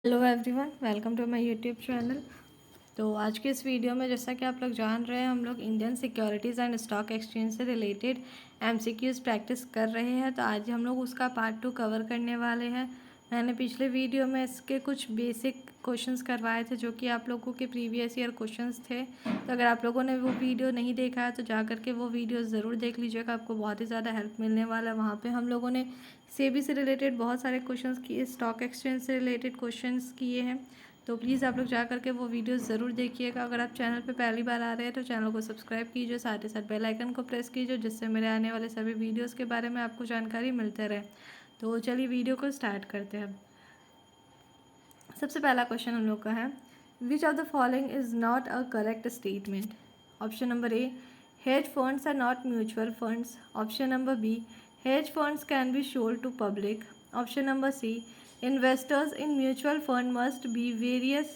Hello everyone, welcome to my YouTube channel. तो आज के इस वीडियो में जैसा कि आप लोग जान रहे हैं, हम लोग Indian securities and stock exchange से रिलेटेड एमसीक्यूज़ प्रैक्टिस कर रहे हैं। तो आज हम लोग उसका पार्ट 2 कवर करने वाले हैं। मैंने पिछले वीडियो में इसके कुछ बेसिक क्वेश्चंस करवाए थे जो कि आप लोगों के प्रीवियस ईयर क्वेश्चंस थे। तो अगर आप लोगों ने वो वीडियो नहीं देखा है तो जा करके वो वीडियो ज़रूर देख लीजिएगा, आपको बहुत ही ज़्यादा हेल्प मिलने वाला है। वहाँ पे हम लोगों ने सेबी से रिलेटेड बहुत सारे क्वेश्चंस किए, स्टॉक एक्सचेंज से रिलेटेड क्वेश्चंस किए हैं। तो प्लीज़ आप लोग जा करके वो वीडियो ज़रूर देखिएगा। अगर आप चैनल पे पहली बार आ रहे हैं तो चैनल को सब्सक्राइब कीजिए, साथ ही साथ बेल आइकन को प्रेस कीजिए, जिससे मेरे आने वाले सभी वीडियोस के बारे में आपको जानकारी मिलते रहे। तो चलिए वीडियो को स्टार्ट करते हैं। सबसे पहला क्वेश्चन हम लोग का है, which of the following is not a correct statement. Option number A, hedge funds are not mutual funds. Option number B, hedge funds can be sold to public. Option number C, investors in mutual fund must be various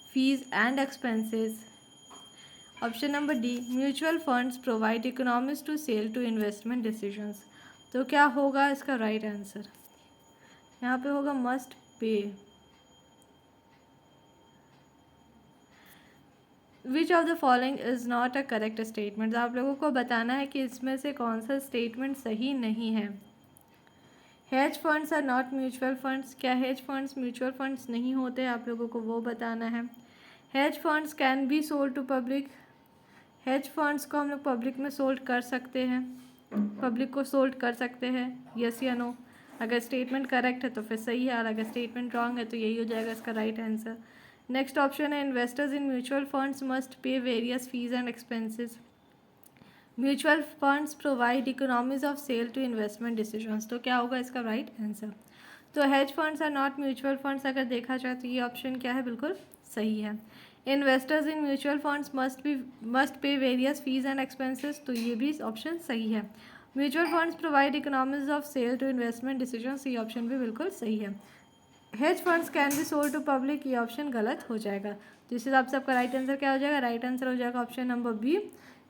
fees and expenses. Option number D, mutual funds provide economics to sell to investment decisions. तो क्या होगा इसका right answer? यहाँ पे होगा must pay. Which of the following is not a correct statement. आप लोगों को बताना है कि इसमें से कौन सा स्टेटमेंट सही नहीं है। Hedge funds are not mutual funds, क्या हेज फंड्स म्यूचुअल फंड्स नहीं होते, आप लोगों को वो बताना है। Hedge funds can be sold to public, hedge funds को हम लोग पब्लिक में सोल्ड कर सकते हैं, पब्लिक को सोल्ड कर सकते हैं, यस या नो। अगर स्टेटमेंट करेक्ट है तो फिर सही है, और अगर स्टेटमेंट रॉन्ग है तो यही हो जाएगा इसका राइट आंसर। नेक्स्ट ऑप्शन है, investors in mutual funds must pay various fees and expenses. Mutual funds provide economies of sale to investment decisions. तो क्या होगा इसका राइट आंसर? तो hedge funds are not mutual funds अगर देखा जाए तो ये ऑप्शन क्या है, बिल्कुल सही है। Investors in mutual funds must pay various fees and expenses, तो ये भी ऑप्शन सही है। Mutual funds provide economies of sale to investment decisions, ये ऑप्शन भी बिल्कुल सही है। Hedge funds can be sold to public, ये ऑप्शन गलत हो जाएगा। तो इस हिसाब से आपका राइट आंसर क्या हो जाएगा? राइट आंसर हो जाएगा option number B,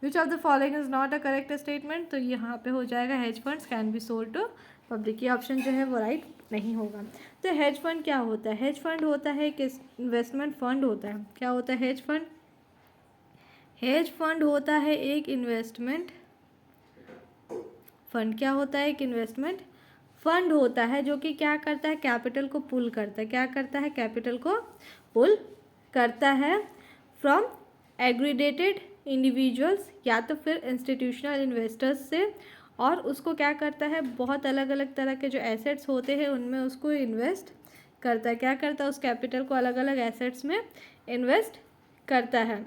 which of the following is not a correct statement. तो यहाँ पे हो जाएगा hedge funds can be sold to public, ये ऑप्शन जो है वो राइट नहीं होगा। तो हेज फंड क्या होता है? हेज फंड होता है कि इन्वेस्टमेंट फंड होता है। क्या होता है हेज फंड? हेज फंड होता है एक इन्वेस्टमेंट फंड। क्या होता है? एक इन्वेस्टमेंट फंड होता है जो कि क्या करता है? कैपिटल को पुल करता है। क्या करता है? कैपिटल को पुल करता है फ्रॉम एग्रीगेटेड इंडिविजुअल्स या तो फिर इंस्टीट्यूशनल इन्वेस्टर्स से, और उसको क्या करता है? बहुत अलग अलग तरह के जो एसेट्स होते हैं उनमें उसको इन्वेस्ट करता है। क्या करता है? उस कैपिटल को अलग अलग एसेट्स में इन्वेस्ट करता है।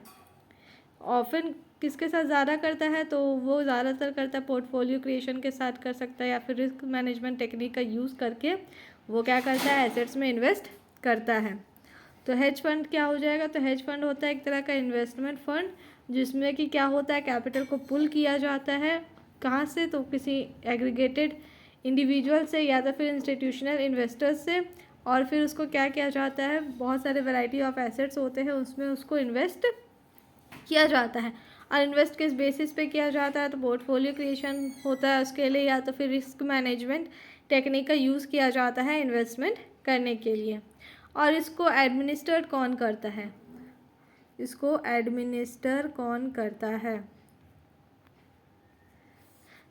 ऑफन किसके साथ ज़्यादा करता है? तो वो ज़्यादातर करता है पोर्टफोलियो क्रिएशन के साथ कर सकता है, या फिर रिस्क मैनेजमेंट टेक्निक का यूज़ करके वो क्या करता है? एसेट्स में इन्वेस्ट करता है। तो हेज फंड क्या हो जाएगा? तो हेज फंड होता है एक तरह का इन्वेस्टमेंट फंड जिसमें कि क्या होता है? कैपिटल को पुल किया जाता है। कहाँ से? तो किसी एग्रीगेटेड इंडिविजुअल से या तो फिर इंस्टीट्यूशनल इन्वेस्टर्स से, और फिर उसको क्या किया जाता है? बहुत सारे वैरायटी ऑफ एसेट्स होते हैं उसमें उसको इन्वेस्ट किया जाता है। और इन्वेस्ट किस बेसिस पे किया जाता है? तो पोर्टफोलियो क्रिएशन होता है उसके लिए, या तो फिर रिस्क मैनेजमेंट टेक्निक का यूज़ किया जाता है इन्वेस्टमेंट करने के लिए। और इसको एडमिनिस्टर कौन करता है? इसको एडमिनिस्टर कौन करता है?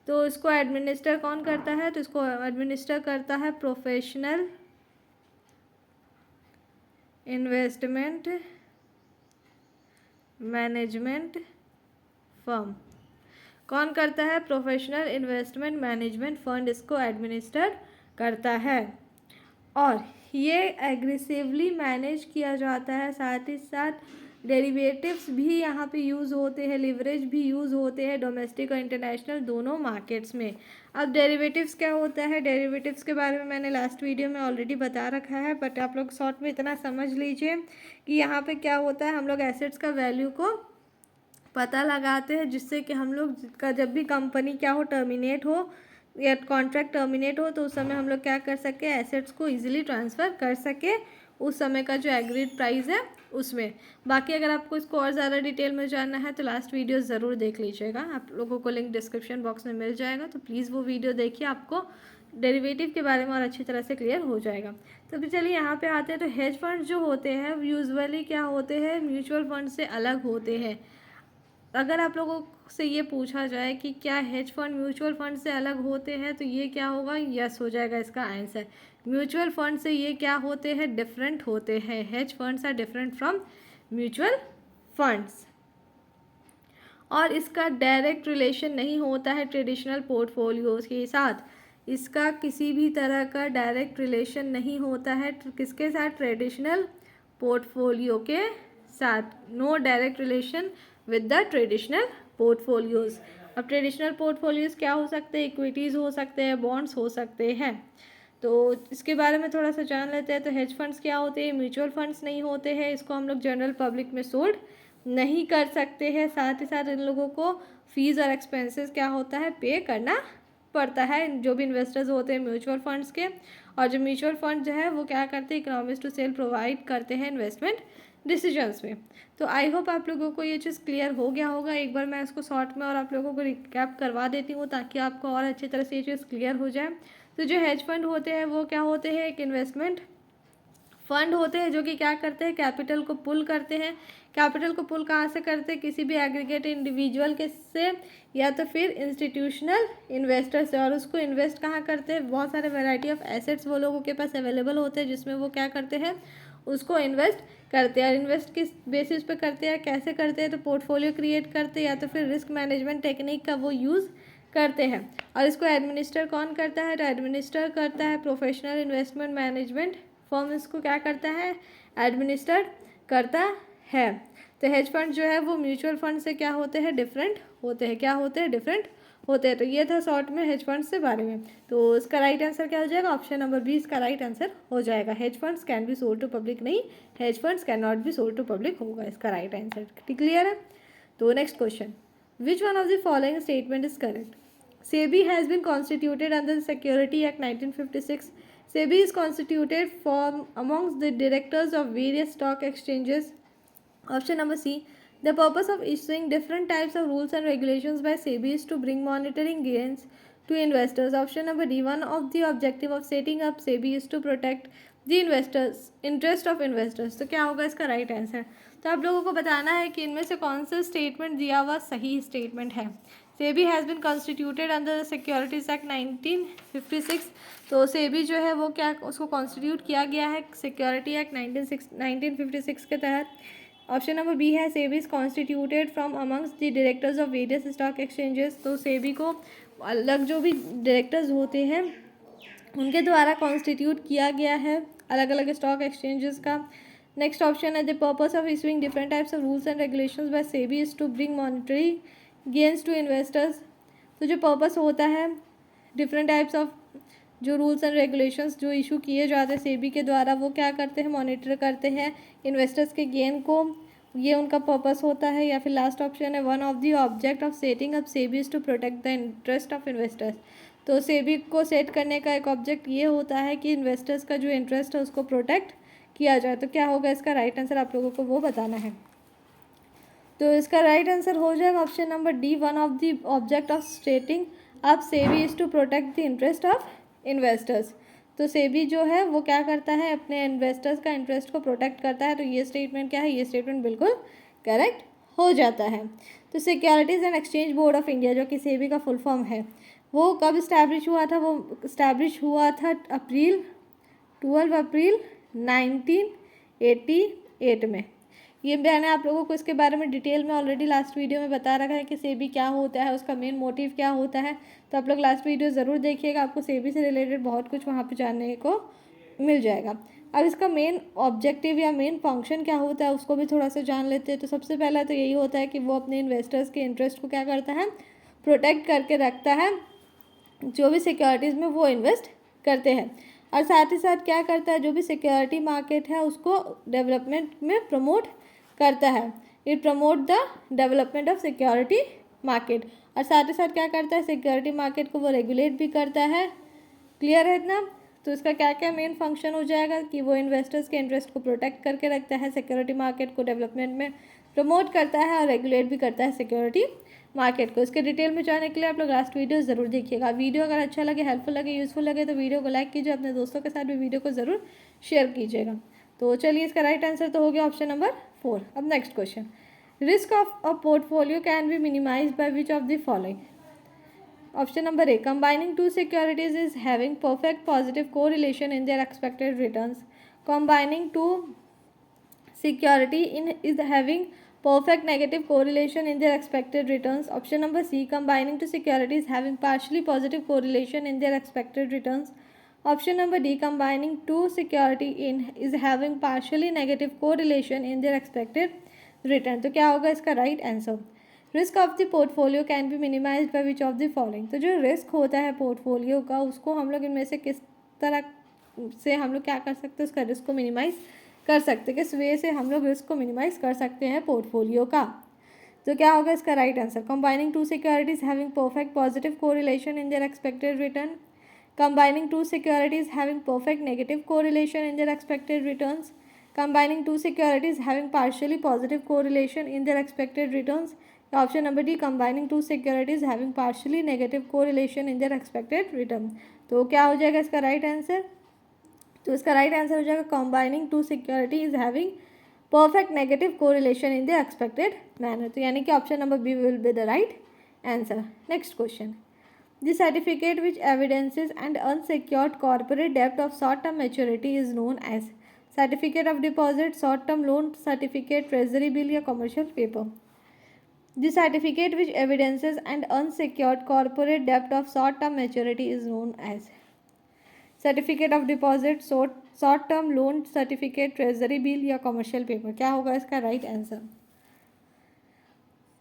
तो इसको एडमिनिस्टर कौन करता है? तो इसको एडमिनिस्टर करता है प्रोफेशनल इन्वेस्टमेंट मैनेजमेंट फर्म। कौन करता है? प्रोफेशनल इन्वेस्टमेंट मैनेजमेंट फंड इसको एडमिनिस्टर करता है, और ये एग्रेसिवली मैनेज किया जाता है। साथ ही साथ डेरिवेटिव्स भी यहाँ पे यूज़ होते हैं, लिवरेज भी यूज़ होते हैं डोमेस्टिक और इंटरनेशनल दोनों मार्केट्स में। अब डेरिवेटिव्स क्या होता है? डेरिवेटिव्स के बारे में मैंने लास्ट वीडियो में ऑलरेडी बता रखा है, बट आप लोग शॉर्ट में इतना समझ लीजिए कि यहाँ पे क्या होता है, हम लोग एसेट्स का वैल्यू को पता लगाते हैं, जिससे कि हम लोग का जब भी कंपनी क्या हो, टर्मिनेट हो या कॉन्ट्रैक्ट टर्मिनेट हो, तो उस समय हम लोग क्या कर सके? एसेट्स को इजीली ट्रांसफ़र कर सके उस समय का जो एग्रीड प्राइस है उसमें। बाकी अगर आपको इसको और ज़्यादा डिटेल में जानना है तो लास्ट वीडियो ज़रूर देख लीजिएगा, आप लोगों को लिंक डिस्क्रिप्शन बॉक्स में मिल जाएगा, तो प्लीज़ वो वीडियो देखिए, आपको डेरिवेटिव के बारे में और अच्छी तरह से क्लियर हो जाएगा। तो फिर चलिए यहाँ पे आते हैं। तो हेज फंड जो होते हैं यूजुअली क्या होते हैं, म्यूचुअल फंड से अलग होते हैं। अगर आप लोगों से ये पूछा जाए कि क्या हेज फंड म्यूचुअल फंड से अलग होते हैं, तो ये क्या होगा, यस हो जाएगा इसका आंसर। म्यूचुअल फंड से ये क्या होते हैं, डिफरेंट होते हैं। Hedge funds are different from mutual funds. और इसका डायरेक्ट रिलेशन नहीं होता है ट्रेडिशनल पोर्टफोलियोज के साथ। इसका किसी भी तरह का डायरेक्ट रिलेशन नहीं होता है किसके साथ, ट्रेडिशनल पोर्टफोलियो के साथ। No direct relation with the traditional portfolios. अब ट्रेडिशनल पोर्टफोलियोज क्या हो सकते हैं, इक्विटीज़ हो सकते हैं, बॉन्ड्स हो सकते हैं। तो इसके बारे में थोड़ा सा जान लेते हैं। तो हेज फंड्स क्या होते हैं, म्यूचुअल फंड्स नहीं होते हैं। इसको हम लोग जनरल पब्लिक में सोल्ड नहीं कर सकते हैं। साथ ही साथ इन लोगों को फीस और एक्सपेंसेस क्या होता है, पे करना पड़ता है, जो भी इन्वेस्टर्स होते हैं म्यूचुअल फंड्स के। और जो म्यूचुअल फंड जो है वो क्या करते हैं, इकोनॉमिक्स टू सेल प्रोवाइड करते हैं इन्वेस्टमेंट डिसीजंस में। तो आई होप आप लोगों को ये चीज़ क्लियर हो गया होगा। एक बार मैं इसको शॉर्ट में और आप लोगों को रिकैप करवा देती हूँ ताकि आपको और अच्छी तरह से ये चीज़ क्लियर हो जाए। तो जो हेज फंड होते हैं वो क्या होते हैं, एक इन्वेस्टमेंट फंड होते हैं जो कि क्या करते हैं, कैपिटल को पुल करते हैं। कैपिटल को पुल कहाँ से करते हैं, किसी भी एग्रीगेट इंडिविजुअल के से या तो फिर इंस्टीट्यूशनल इन्वेस्टर से। और उसको इन्वेस्ट कहाँ करते हैं, बहुत सारे वैरायटी ऑफ एसेट्स वो लोगों के पास अवेलेबल होते हैं जिसमें वो क्या करते हैं, उसको इन्वेस्ट करते हैं। और इन्वेस्ट किस बेसिस पे करते हैं, कैसे करते हैं, तो पोर्टफोलियो क्रिएट करते हैं या तो फिर रिस्क मैनेजमेंट टेक्निक का वो यूज़ करते हैं। और इसको एडमिनिस्टर कौन करता है, तो एडमिनिस्टर करता है प्रोफेशनल इन्वेस्टमेंट मैनेजमेंट फर्म। इसको क्या करता है, एडमिनिस्टर करता है। तो हेज फंड जो है वो म्यूचुअल फंड से क्या होते हैं, डिफरेंट होते हैं। क्या होते हैं, डिफरेंट होते हैं। तो ये था शॉर्ट में हेज फंड्स के बारे में। तो इसका राइट आंसर क्या हो जाएगा, ऑप्शन नंबर बी इसका राइट आंसर हो जाएगा। Hedge funds can be sold to public, नहीं, hedge funds can not be sold to public होगा इसका राइट आंसर। क्लियर है। तो next question, which one of the following statement is correct. SEBI has been constituted under the Security Act 1956. SEBI is constituted from amongst the directors of various stock exchanges. Option number C. The purpose of issuing different types of rules and regulations by SEBI is to bring monitoring gains to investors. Option number D. One of the objective of setting up SEBI is to protect the investors interest of investors. तो क्या होगा इसका right answer. तो आप लोगों को बताना है कि इनमें से कौन सा स्टेटमेंट दिया हुआ सही स्टेटमेंट है। SEBI has been constituted under the securities act 1956। तो SEBI जो है वो क्या, उसको कॉन्स्टिट्यूट किया गया है सिक्योरिटी एक्ट 1956 के तहत। ऑप्शन नंबर बी है, SEBI is constituted from amongst the directors of various stock exchanges. तो SEBI को अलग जो भी डायरेक्टर्स होते हैं उनके द्वारा कॉन्स्टिट्यूट किया गया है अलग अलग स्टॉक एक्सचेंजेस का। नेक्स्ट ऑप्शन है, the purpose of issuing different types of rules and regulations by SEBI is to bring monetary gains to investors. तो जो पर्पस होता है डिफरेंट टाइप्स ऑफ जो रूल्स एंड रेगुलेशंस जो इशू किए जाते हैं SEBI के द्वारा, वो क्या करते हैं, मॉनिटर करते हैं इन्वेस्टर्स के गेन को, ये उनका पर्पस होता है। या फिर लास्ट ऑप्शन है, one of the object of setting up SEBI is to protect the interest of investors. तो SEBI को सेट करने का एक ऑब्जेक्ट ये होता है कि इन्वेस्टर्स का जो इंटरेस्ट है उसको प्रोटेक्ट किया जाए। तो क्या होगा इसका राइट आंसर, आप लोगों को वो बताना है। तो इसका राइट आंसर हो जाएगा option number D, one of the object of stating up SEBI is to protect the interest of investors. तो SEBI जो है वो क्या करता है, अपने इन्वेस्टर्स का इंटरेस्ट को प्रोटेक्ट करता है। तो ये स्टेटमेंट क्या है, ये स्टेटमेंट बिल्कुल करेक्ट हो जाता है। तो securities and exchange board of India जो कि SEBI का फुल फॉर्म है, वो कब इस्टेब्लिश हुआ था, वो इस्टेब्लिश हुआ था 12 अप्रैल 1988 में। ये मैंने आप लोगों को इसके बारे में डिटेल में ऑलरेडी लास्ट वीडियो में बता रखा है कि SEBI क्या होता है, उसका मेन मोटिव क्या होता है। तो आप लोग लास्ट वीडियो ज़रूर देखिएगा, आपको SEBI से रिलेटेड बहुत कुछ वहाँ पे जानने को मिल जाएगा। अब इसका मेन ऑब्जेक्टिव या मेन फंक्शन क्या होता है उसको भी थोड़ा सा जान लेते हैं। तो सबसे पहला तो यही होता है कि वो अपने इन्वेस्टर्स के इंटरेस्ट को क्या करता है, प्रोटेक्ट करके रखता है जो भी सिक्योरिटीज़ में वो इन्वेस्ट करते हैं। और साथ ही साथ क्या करता है, जो भी सिक्योरिटी मार्केट है उसको डेवलपमेंट में प्रमोट करता है। It promote the development of security market. और साथ ही साथ क्या करता है, सिक्योरिटी मार्केट को वो रेगुलेट भी करता है। क्लियर है इतना। तो इसका क्या क्या मेन फंक्शन हो जाएगा कि वो इन्वेस्टर्स के इंटरेस्ट को प्रोटेक्ट करके रखता है, सिक्योरिटी मार्केट को डेवलपमेंट में प्रमोट करता है और रेगुलेट भी करता है सिक्योरिटी मार्केट को। इसके डिटेल में जानने के लिए आप लोग लास्ट वीडियो ज़रूर देखिएगा। वीडियो अगर अच्छा लगे, हेल्पफुल लगे, यूज़फुल लगे तो वीडियो को लाइक कीजिए, अपने दोस्तों के साथ भी वीडियो को ज़रूर शेयर कीजिएगा। तो चलिए, इसका राइट आंसर तो हो गया ऑप्शन नंबर 4। अब next question, risk of a portfolio can be minimize by which of the following? Option number A, combining two securities is having perfect positive correlation in their expected returns. Combining two security is having perfect negative correlation in their expected returns. Option number C, combining two securities having partially positive correlation in their expected returns. Option number D, combining two security is having partially negative correlation in their expected return. तो क्या होगा इसका right answer? Risk of the portfolio can be minimize by which of the following? तो जो risk होता है portfolio का, उसको हम लोग इनमें से किस तरह से हम लोग क्या कर सकते हैं, उसका रिस्क को मिनिमाइज कर सकते हैं, किस वे से हम लोग रिस्क को मिनिमाइज कर सकते हैं पोर्टफोलियो का? तो क्या होगा इसका right answer? Combining two securities having perfect positive correlation in their expected return, combining two securities having perfect negative correlation in their expected returns, combining two securities having partially positive correlation in their expected returns. Option number D, combining two securities having partially negative correlation in their expected return. तो क्या हो जाएगा इसका right answer? तो इसका right answer हो जाएगा combining two securities having perfect negative correlation in their expected manner. तो यानी कि option number B will be the right answer. Next question. The certificate which evidences an unsecured corporate debt of short-term maturity is known as certificate of deposit, short term loan certificate, treasury bill या commercial paper? The certificate which evidences and unsecured corporate डेब्ट of short term maturity is known as certificate of deposit, short term loan certificate, treasury bill या commercial paper? क्या होगा इसका right answer?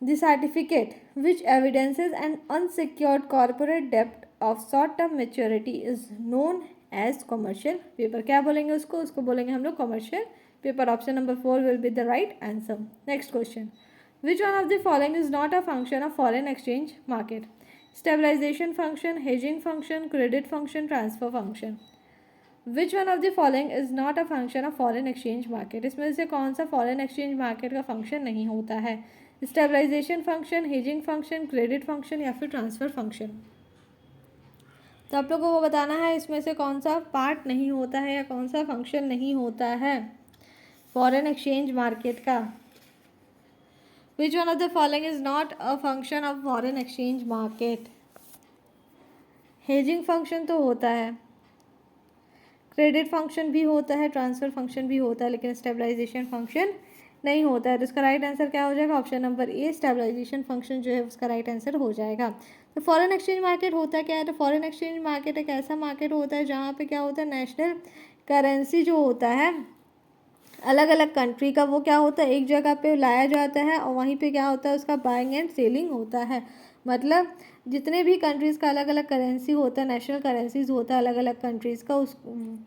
The certificate which evidences and unsecured corporate डेब्ट of short term maturity is known as commercial paper. क्या बोलेंगे उसको बोलेंगे हम लोग commercial paper. Option number 4 will be the right answer. Next question, which one of the following is not a function of foreign exchange market? Stabilization function, hedging function, credit function, transfer function. Which one of the following is not a function of foreign exchange market? इसमें से कौन सा foreign exchange market का function नहीं होता है? Stabilization function, hedging function, credit function या फिर ट्रांसफर फंक्शन? तो आप लोगों को बताना है इसमें से कौन सा पार्ट नहीं होता है या कौन सा फंक्शन नहीं होता है फॉरेन एक्सचेंज मार्केट का. विच one of the following is not a function of foreign exchange market? Hedging function तो होता है, क्रेडिट फंक्शन भी होता है, ट्रांसफर फंक्शन भी होता है, लेकिन स्टेबलाइजेशन फंक्शन नहीं होता है. तो इसका राइट आंसर क्या हो जाएगा? Option number A, stabilization function जो है उसका राइट आंसर हो जाएगा. तो फॉरेन एक्सचेंज मार्केट होता क्या है? तो फॉरेन एक्सचेंज मार्केट एक ऐसा मार्केट होता है जहाँ पे क्या होता है, नेशनल करेंसी जो होता है अलग अलग कंट्री का, वो क्या होता है एक जगह पे लाया जाता है और वहीं पे क्या होता है उसका बाइंग एंड सेलिंग होता है. मतलब जितने भी कंट्रीज़ का अलग अलग करेंसी होता है, नेशनल करेंसीज होता है अलग अलग कंट्रीज़ का, उस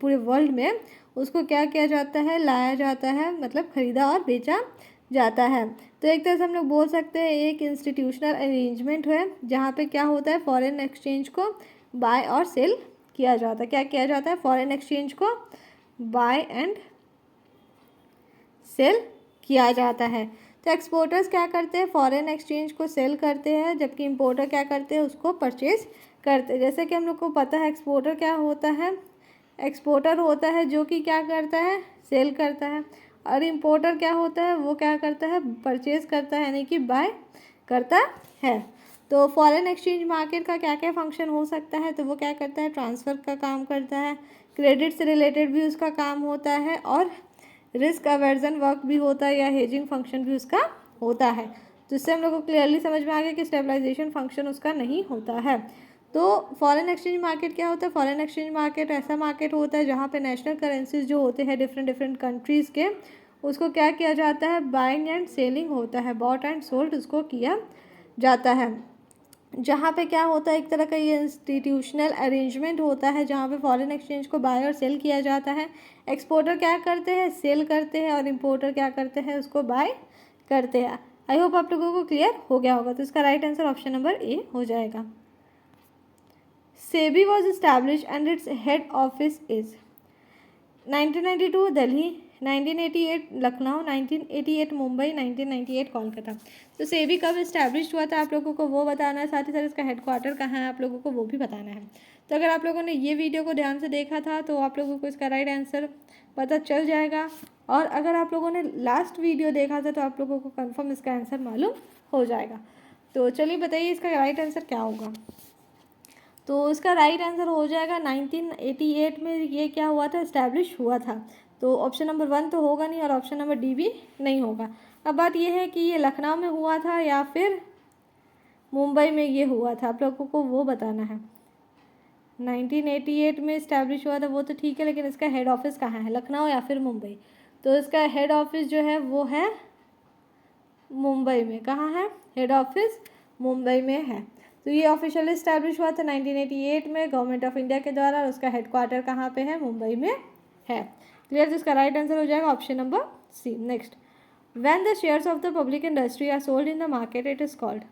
पूरे वर्ल्ड में उसको क्या किया जाता है, लाया जाता है, मतलब ख़रीदा और बेचा जाता है. तो एक तरह से हम लोग बोल सकते हैं एक इंस्टीट्यूशनल अरेंजमेंट है जहाँ पे क्या होता है फॉरेन एक्सचेंज को बाय और सेल किया जाता है. क्या किया जाता है? फॉरेन एक्सचेंज को बाय एंड सेल किया जाता है. तो एक्सपोर्टर्स क्या करते हैं? फॉरेन एक्सचेंज को सेल करते हैं, जबकि इंपोर्टर क्या करते हैं? उसको परचेज करते हैं. जैसे कि हम लोग को पता है एक्सपोर्टर क्या होता है, एक्सपोर्टर होता है जो कि क्या करता है, सेल करता है, और इंपोर्टर क्या होता है, वो क्या करता है, परचेज करता है, यानी कि बाय करता है. तो फॉरेन एक्सचेंज मार्केट का क्या क्या फंक्शन हो सकता है? तो वो क्या करता है, ट्रांसफ़र का काम करता है, क्रेडिट से रिलेटेड भी उसका काम होता है, और रिस्क अवर्जन वर्क भी होता है या हेजिंग फंक्शन भी उसका होता है. तो इससे हम लोग को क्लियरली समझ में आ गया कि स्टेबलाइजेशन फंक्शन उसका नहीं होता है. तो फॉरेन एक्सचेंज मार्केट क्या होता है? फॉरेन एक्सचेंज मार्केट ऐसा मार्केट होता है जहाँ पे नेशनल करेंसीज जो होते हैं डिफरेंट डिफरेंट कंट्रीज़ के, उसको क्या किया जाता है, बाइंग एंड सेलिंग होता है, बॉट एंड सोल्ड उसको किया जाता है. जहाँ पे क्या होता है एक तरह का ये इंस्टीट्यूशनल अरेंजमेंट होता है जहाँ पे फॉरेन एक्सचेंज को बाय और सेल किया जाता है. एक्सपोर्टर क्या करते हैं, सेल करते हैं, और इंपोर्टर क्या करते हैं, उसको बाय करते हैं. आई होप आप लोगों को क्लियर हो गया होगा. तो इसका राइट आंसर ऑप्शन नंबर ए हो जाएगा. SEBI was established and its head office is 1992 Delhi, 1988 Lucknow, 1988 Mumbai, 1998 Kolkata. तो सेबी कब इस्टेब्लिश हुआ था आप लोगों को वो बताना है, साथ ही साथ इसका हेडक्वार्टर कहाँ है आप लोगों को वो भी बताना है। तो अगर आप लोगों ने ये वीडियो को ध्यान से देखा था तो आप लोगों को इसका राइट आंसर पता चल जाएगा, और अगर आप लोगों ने लास्ट वीडियो देखा था तो आप लोगों को कंफर्म इसका आंसर मालूम हो जाएगा। तो चलिए बताइए इसका राइट आंसर क्या होगा। तो इसका राइट आंसर हो जाएगा 1988 में ये क्या हुआ था, इस्टेब्लिश हुआ था। तो ऑप्शन नंबर 1 तो होगा नहीं और ऑप्शन नंबर डी भी नहीं होगा। अब बात ये है कि ये लखनऊ में हुआ था या फिर मुंबई में ये हुआ था, आप लोगों को वो बताना है। 1988 में इस्टेब्लिश हुआ था वो तो ठीक है, लेकिन इसका हेड ऑफिस कहाँ है, लखनऊ या फिर मुंबई। तो इसका हेड ऑफिस जो है वो है मुंबई में। कहाँ है, हेड ऑफिस मुंबई में है। तो ये ऑफिशियली इस्टेब्लिश हुआ था 1988 में गवर्नमेंट ऑफ इंडिया के द्वारा, और उसका हेडक्वार्टर कहाँ पे है, मुंबई में है। क्लियर। तो इसका राइट आंसर हो जाएगा option number C. Next, when the shares of the public industry are sold in the market it is called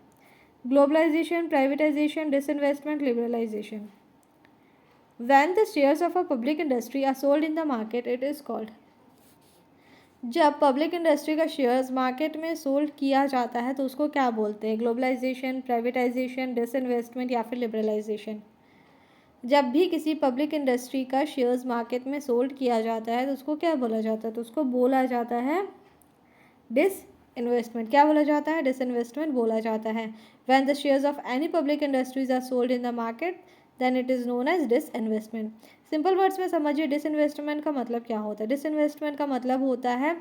globalization, privatization, disinvestment, liberalization. When the shares of a public industry are sold in the market it is called, जब public industry का shares market में sold किया जाता है तो उसको क्या बोलते हैं, ग्लोबलाइजेशन, प्राइवेटाइजेशन, डिसइन्वेस्टमेंट या फिर लिबरलाइजेशन। जब भी किसी पब्लिक इंडस्ट्री का शेयर्स मार्केट में सोल्ड किया जाता है तो उसको क्या बोला जाता है, तो उसको बोला जाता है डिसइन्वेस्टमेंट। क्या बोला जाता है, डिसइन्वेस्टमेंट बोला जाता है। When the shares of any public industries are sold in the market then it is known as disinvestment. Simple words में समझिए डिसइन्वेस्टमेंट का मतलब क्या होता है। डिसइन्वेस्टमेंट का मतलब होता है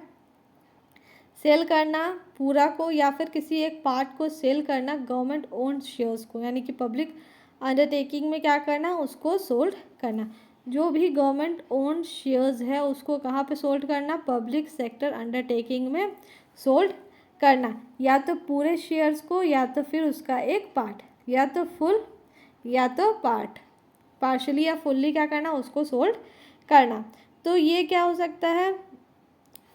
सेल करना पूरा को या फिर किसी एक पार्ट को सेल करना गवर्नमेंट ओन्ड शेयर्स को, यानी कि पब्लिक अंडरटेकिंग में क्या करना, उसको सोल्ड करना। जो भी गवर्नमेंट ओन्ड शेयर्स है उसको कहाँ पे सोल्ड करना, पब्लिक सेक्टर अंडरटेकिंग में सोल्ड करना, या तो पूरे शेयर्स को या तो फिर उसका एक पार्ट, या तो फुल या तो पार्ट, पार्शली या फुल्ली क्या करना, उसको सोल्ड करना। तो ये क्या हो सकता है,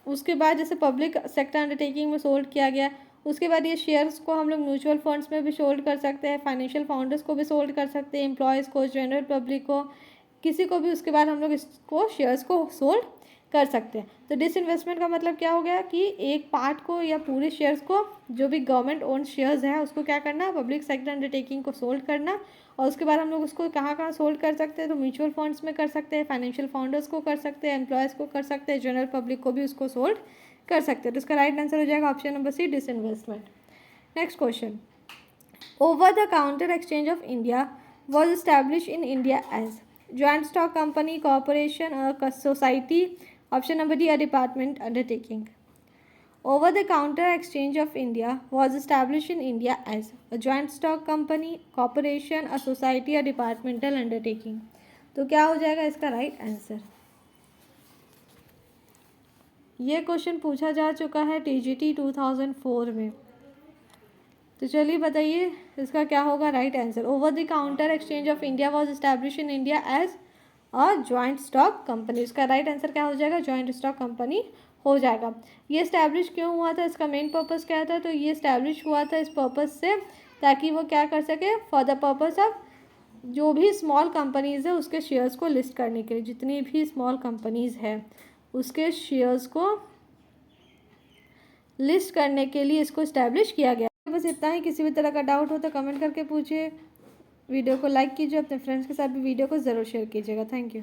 उसके बाद जैसे पब्लिक सेक्टर अंडरटेकिंग में सोल्ड किया गया, उसके बाद ये शेयर्स को हम लोग म्यूचुअल फंड्स में भी सोल्ड कर सकते हैं, फाइनेंशियल फाउंडर्स को भी सोल्ड कर सकते हैं, एम्प्लॉयज़ को, जनरल पब्लिक को, किसी को भी उसके बाद हम लोग इसको शेयर्स को सोल्ड कर सकते हैं। तो डिसइन्वेस्टमेंट का मतलब क्या हो गया कि एक पार्ट को या पूरे शेयर्स को, जो भी गवर्नमेंट ओन शेयर्स है उसको क्या करना, पब्लिक सेक्टर अंडरटेकिंग को सोल्ड करना, और उसके बाद हम लोग उसको कहाँ कहाँ सोल्ड कर सकते हैं, तो म्यूचुअल फंड्स में कर सकते हैं, फाइनेंशियल फाउंडर्स को कर सकते हैं, एम्प्लॉयज़ को कर सकते हैं, जनरल पब्लिक को भी उसको सोल्ड कर सकते हैं। तो इसका राइट आंसर हो जाएगा option number C, disinvestment. Next question, over the counter exchange of India was establish in India as joint stock company, corporation, society, option number D, a department undertaking. Over the counter exchange of India was established in India as a joint stock company, corporation, a society, a departmental undertaking. तो क्या हो जाएगा इसका right answer. ये question पूछा जा चुका है TGT 2004 में। तो चलिए बताइए इसका क्या होगा right answer. Over the counter exchange of India was establish in India as a joint stock company. इसका राइट आंसर क्या हो जाएगा, जॉइंट स्टॉक कंपनी हो जाएगा। ये इस्टेब्लिश क्यों हुआ था, इसका मेन पर्पस क्या था, तो ये इस्टेब्लिश हुआ था इस पर्पस से ताकि वो क्या कर सके, फॉर द पर्पस ऑफ जो भी स्मॉल कंपनीज़ है उसके शेयर्स को लिस्ट करने के लिए, जितनी भी स्मॉल कंपनीज़ है उसके शेयर्स को लिस्ट करने के लिए इसको इस्टेब्लिश किया गया। बस इतना ही। किसी भी तरह का डाउट हो तो कमेंट करके पूछिए, वीडियो को लाइक कीजिए, अपने फ्रेंड्स के साथ भी वीडियो को ज़रूर शेयर कीजिएगा। Thank you.